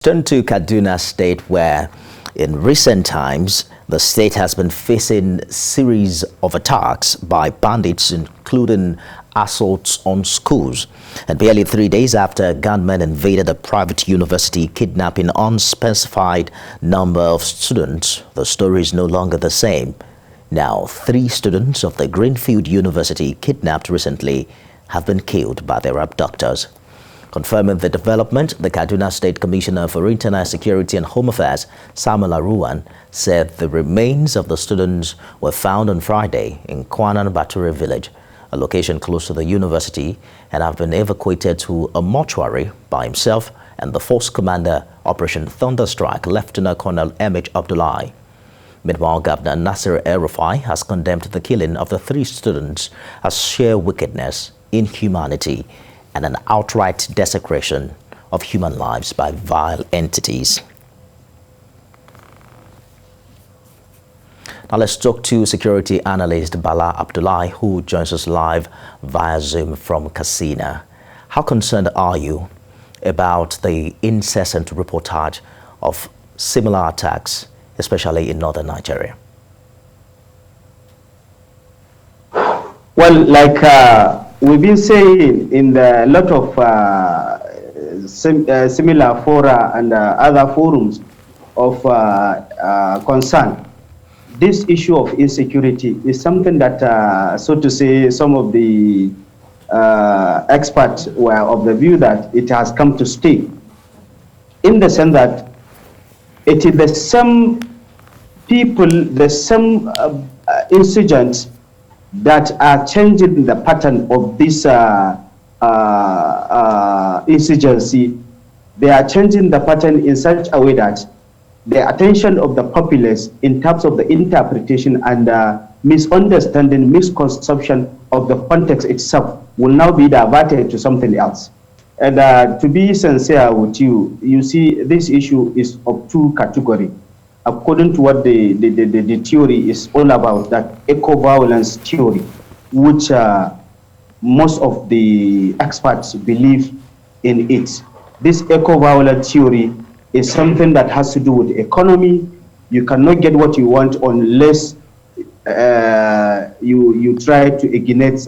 Turn to Kaduna State, where in recent times the state has been facing a series of attacks by bandits, including assaults on schools. And barely 3 days after gunmen invaded a private university, kidnapping unspecified number of students, the story is no longer the same. Now, 3 students of the Greenfield University kidnapped recently have been killed by their abductors. Confirming the development, the Kaduna State Commissioner for Internal Security and Home Affairs, Samuel Aruwan, said the remains of the students were found on Friday in Kwanan Baturi village, a location close to the university, and have been evacuated to a mortuary by himself and the Force Commander, Operation Thunderstrike, Lieutenant Colonel Emich Abdullahi. Meanwhile, Governor Nasir El-Rufai has condemned the killing of the 3 students as sheer wickedness, inhumanity, and an outright desecration of human lives by vile entities. Now let's talk to security analyst Bala Abdullahi, who joins us live via Zoom from Katsina. How concerned are you about the incessant reportage of similar attacks, especially in northern Nigeria? Well, like we've been saying in a lot of similar fora and other forums of concern, this issue of insecurity is something that, so to say, some of the experts were of the view that it has come to stay, in the sense that it is the same people, the same insurgents that are changing the pattern of this insurgency. They are changing the pattern in such a way that the attention of the populace in terms of the interpretation and misunderstanding, misconception of the context itself will now be diverted to something else. And to be sincere with you, you see this issue is of 2 categories. According to what the theory is all about, that eco-violence theory, which most of the experts believe in it. This eco-violence theory is something that has to do with economy. You cannot get what you want unless you try to ignite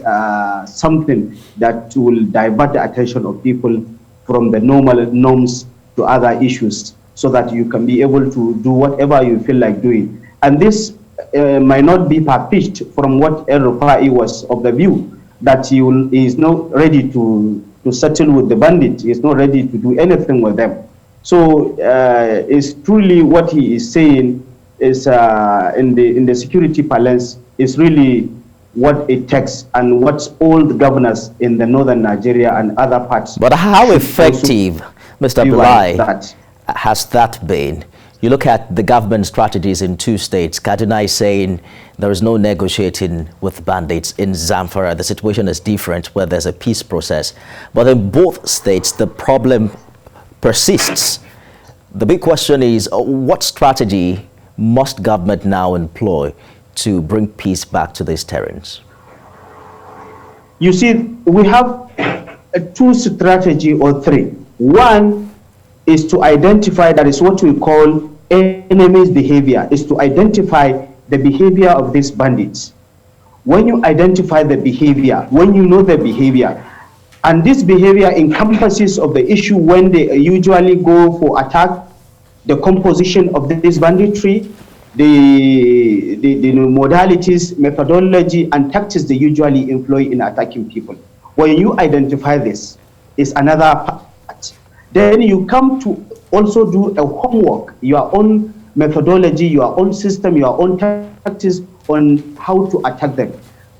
something that will divert the attention of people from the normal norms to other issues, so that you can be able to do whatever you feel like doing. And this might not be far-fetched from what El-Rufai was of the view, that he is not ready to settle with the bandit. He is not ready to do anything with them. So it's truly what he is saying is in the security balance is really what it takes and what all the governors in the northern Nigeria and other parts. But how effective, Mr. Abdullahi, has that been? You look at the government strategies in 2 states. Kaduna is saying there is no negotiating with bandits. In Zamfara, the situation is different, where there's a peace process. But in both states, the problem persists. The big question is, what strategy must government now employ to bring peace back to these terrains? You see, we have 2 strategies or 3. One is to identify, that is what we call enemy's behavior, is to identify the behavior of these bandits. When you identify the behavior, when you know the behavior, and this behavior encompasses of the issue when they usually go for attack, the composition of this banditry, the modalities, methodology, and tactics they usually employ in attacking people. When you identify this, is another part. Then you come to also do a homework, your own methodology, your own system, your own tactics on how to attack them.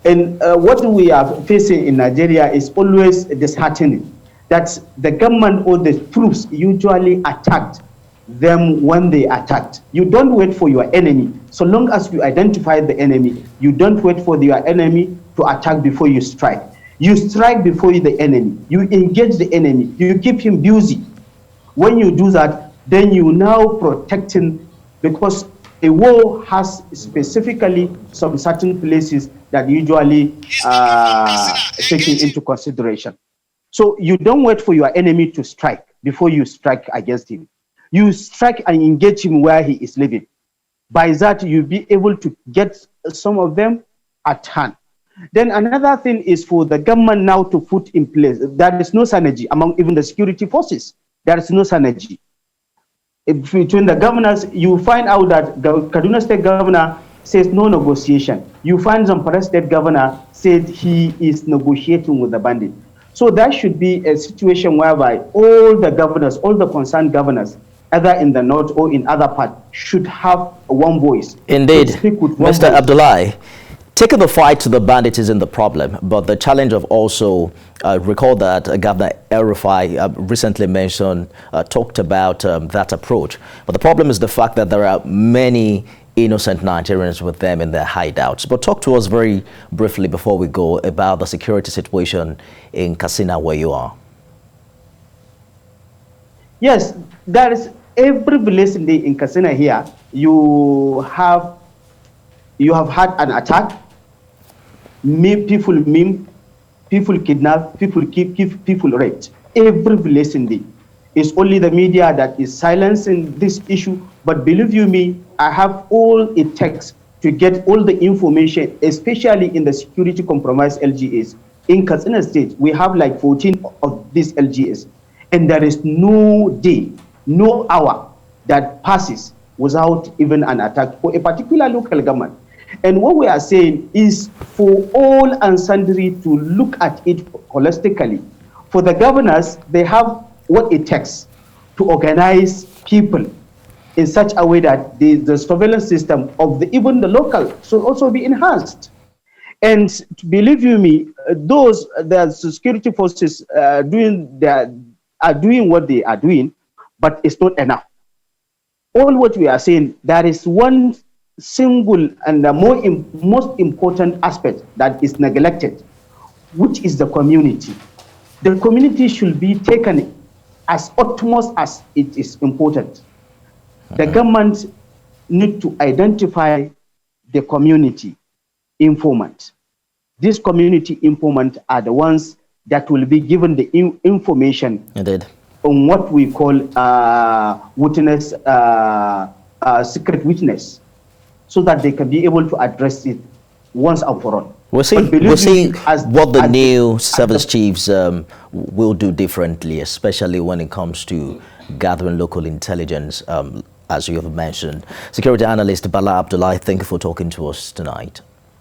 And what we are facing in Nigeria is always disheartening, that the government or the troops usually attacked them when they attacked. You don't wait for your enemy. So long as you identify the enemy, you don't wait for your enemy to attack before you strike. You strike before the enemy. You engage the enemy. You keep him busy. When you do that, then you now protect him, because a war has specifically some certain places that usually taken into consideration. So you don't wait for your enemy to strike before you strike against him. You strike and engage him where he is living. By that, you'll be able to get some of them at hand. Then another thing is for the government now to put in place. There is no synergy among even the security forces. There is no synergy. Between the governors, you find out that the Kaduna State governor says no negotiation. You find Zamfara State governor said he is negotiating with the bandit. So there should be a situation whereby all the governors, all the concerned governors, either in the north or in other parts, should have one voice. Indeed, Mr. Abdullahi. Taking the fight to the bandits isn't the problem, but the challenge of also, recall that Governor El-Rufai recently mentioned, talked about that approach. But the problem is the fact that there are many innocent Nigerians with them in their hideouts. But talk to us very briefly before we go about the security situation in Katsina where you are. Yes, there is every village in Katsina here. You have had an attack. People maimed, people kidnapped, people people raped. Every village indeed. It's only the media that is silencing this issue. But believe you me, I have all it takes to get all the information, especially in the security compromised LGAs. In Katsina State, we have like 14 of these LGAs. And there is no day, no hour that passes without even an attack for a particular local government. And what we are saying is for all and sundry to look at it holistically. For the governors, they have what it takes to organize people in such a way that the surveillance system of even the local should also be enhanced. And believe you me, the security forces are doing what they are doing, but it's not enough. All what we are saying, there is one single and the most important aspect that is neglected, which is the community. The community should be taken as utmost as it is important. The government need to identify the community informant. These community informants are the ones that will be given the information Indeed. On what we call witness, secret witness, so that they can be able to address it once and for all. We'll see what the new service chiefs will do differently, especially when it comes to gathering local intelligence, as you have mentioned. Security analyst Bala Abdullahi, thank you for talking to us tonight.